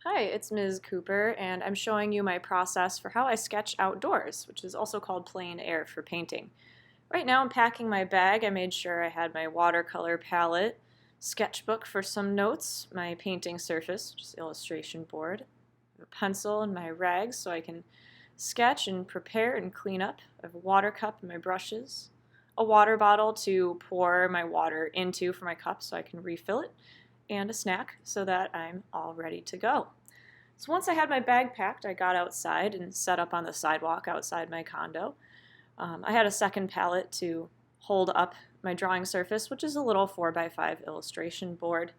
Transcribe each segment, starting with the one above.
Hi, it's Ms. Cooper, and I'm showing you my process for how I sketch outdoors, which is also called plein air for painting. Right now I'm packing my bag. I made sure I had my watercolor palette, sketchbook for some notes, my painting surface, which is illustration board, a pencil and my rags so I can sketch and prepare and clean up. I have a water cup and my brushes, a water bottle to pour my water into for my cup so I can refill it, and a snack so that I'm all ready to go. So once I had my bag packed, I got outside and set up on the sidewalk outside my condo. I had a second palette to hold up my drawing surface, which is a little 4x5 illustration board.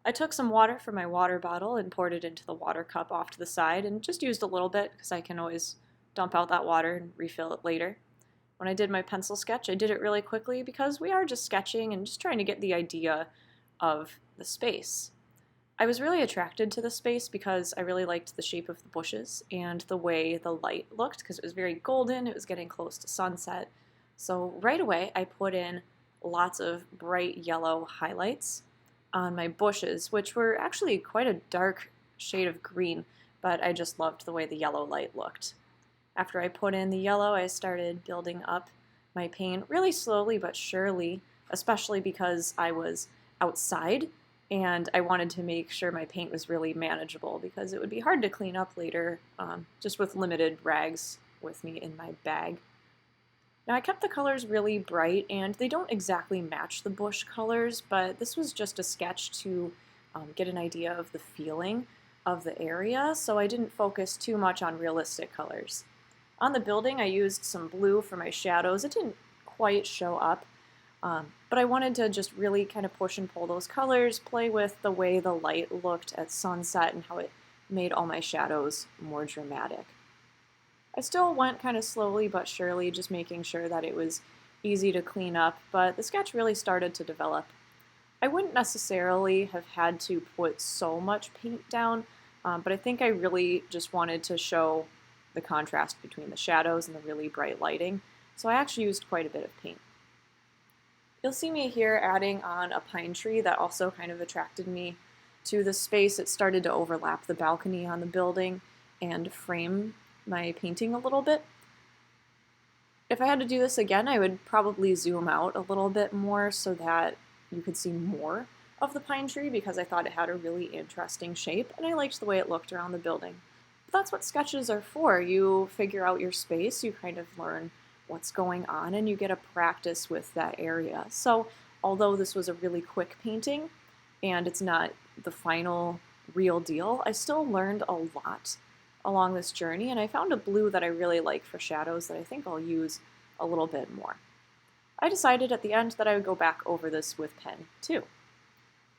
I took some water from my water bottle and poured it into the water cup off to the side and just used a little bit because I can always dump out that water and refill it later. When I did my pencil sketch, I did it really quickly because we are just sketching and just trying to get the idea of the space. I was really attracted to the space because I really liked the shape of the bushes and the way the light looked because it was very golden, it was getting close to sunset. So right away I put in lots of bright yellow highlights on my bushes, which were actually quite a dark shade of green, but I just loved the way the yellow light looked. After I put in the yellow, I started building up my paint really slowly but surely, especially because I was outside and I wanted to make sure my paint was really manageable because it would be hard to clean up later just with limited rags with me in my bag. Now I kept the colors really bright and they don't exactly match the bush colors, but this was just a sketch to get an idea of the feeling of the area, so I didn't focus too much on realistic colors. On the building I used some blue for my shadows. It didn't quite show up, but I wanted to just really kind of push and pull those colors, play with the way the light looked at sunset and how it made all my shadows more dramatic. I still went kind of slowly but surely, just making sure that it was easy to clean up, but the sketch really started to develop. I wouldn't necessarily have had to put so much paint down, but I think I really just wanted to show the contrast between the shadows and the really bright lighting, so I actually used quite a bit of paint. You'll see me here adding on a pine tree that also kind of attracted me to the space. It started to overlap the balcony on the building and frame my painting a little bit. If I had to do this again, I would probably zoom out a little bit more so that you could see more of the pine tree because I thought it had a really interesting shape and I liked the way it looked around the building. But that's what sketches are for. You figure out your space, you kind of learn what's going on, and you get a practice with that area. So although this was a really quick painting and it's not the final real deal, I still learned a lot along this journey, and I found a blue that I really like for shadows that I think I'll use a little bit more. I decided at the end that I would go back over this with pen too.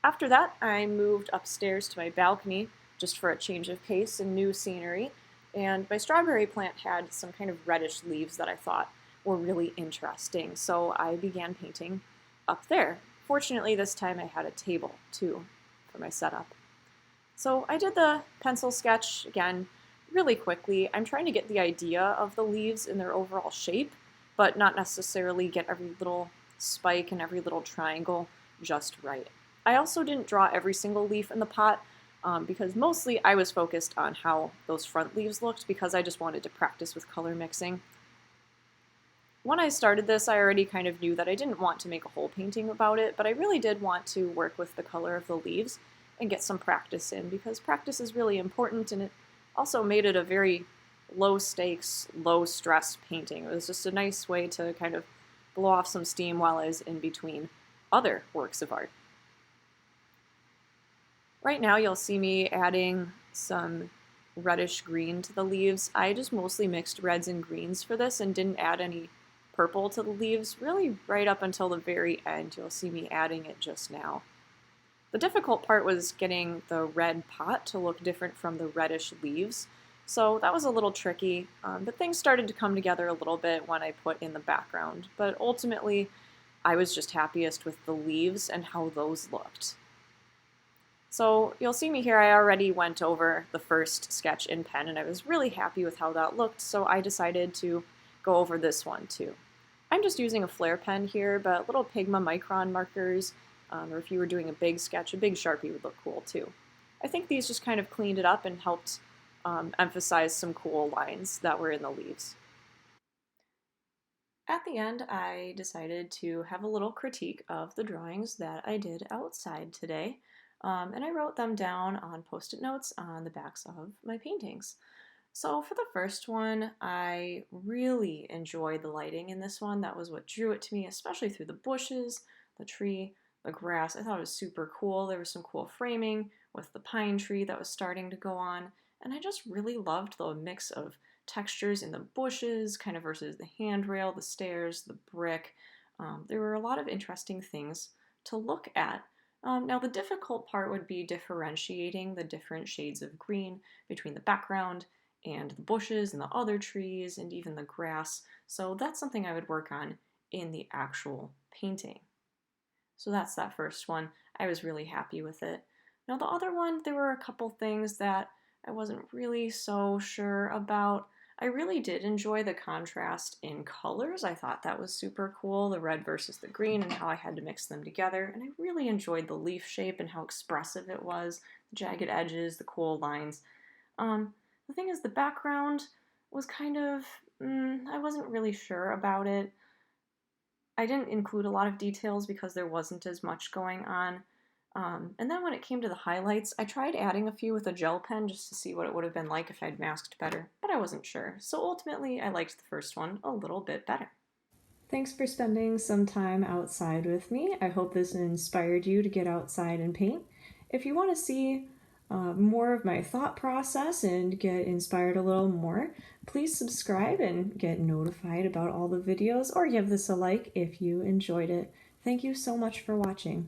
After that, I moved upstairs to my balcony just for a change of pace and new scenery, and my strawberry plant had some kind of reddish leaves that I thought were really interesting, so I began painting up there. Fortunately, this time I had a table too for my setup. So I did the pencil sketch again really quickly. I'm trying to get the idea of the leaves in their overall shape, but not necessarily get every little spike and every little triangle just right. I also didn't draw every single leaf in the pot because mostly I was focused on how those front leaves looked because I just wanted to practice with color mixing. When I started this, I already kind of knew that I didn't want to make a whole painting about it, but I really did want to work with the color of the leaves and get some practice in because practice is really important, and it also made it a very low stakes, low stress painting. It was just a nice way to kind of blow off some steam while I was in between other works of art. Right now you'll see me adding some reddish green to the leaves. I just mostly mixed reds and greens for this and didn't add any purple to the leaves, really right up until the very end. You'll see me adding it just now. The difficult part was getting the red pot to look different from the reddish leaves, so that was a little tricky, but things started to come together a little bit when I put in the background, but ultimately I was just happiest with the leaves and how those looked. So you'll see me here, I already went over the first sketch in pen and I was really happy with how that looked, so I decided to go over this one too. I'm just using a flare pen here, but little Pigma micron markers, or if you were doing a big sketch, a big Sharpie would look cool too. I think these just kind of cleaned it up and helped emphasize some cool lines that were in the leaves. At the end, I decided to have a little critique of the drawings that I did outside today, and I wrote them down on post-it notes on the backs of my paintings. So for the first one, I really enjoyed the lighting in this one. That was what drew it to me, especially through the bushes, the tree, the grass. I thought it was super cool. There was some cool framing with the pine tree that was starting to go on, and I just really loved the mix of textures in the bushes, kind of versus the handrail, the stairs, the brick. There were a lot of interesting things to look at. Now, the difficult part would be differentiating the different shades of green between the background and the bushes and the other trees and even the grass. So that's something I would work on in the actual painting. So that's that first one. I was really happy with it. Now the other one, there were a couple things that I wasn't really so sure about. I really did enjoy the contrast in colors. I thought that was super cool, the red versus the green and how I had to mix them together. And I really enjoyed the leaf shape and how expressive it was, the jagged edges, the cool lines. The thing is, the background was kind of, I wasn't really sure about it. I didn't include a lot of details because there wasn't as much going on. And then when it came to the highlights, I tried adding a few with a gel pen just to see what it would have been like if I'd masked better, but I wasn't sure. So ultimately, I liked the first one a little bit better. Thanks for spending some time outside with me. I hope this inspired you to get outside and paint. If you want to see more of my thought process and get inspired a little more, please subscribe and get notified about all the videos, or give this a like if you enjoyed it. Thank you so much for watching.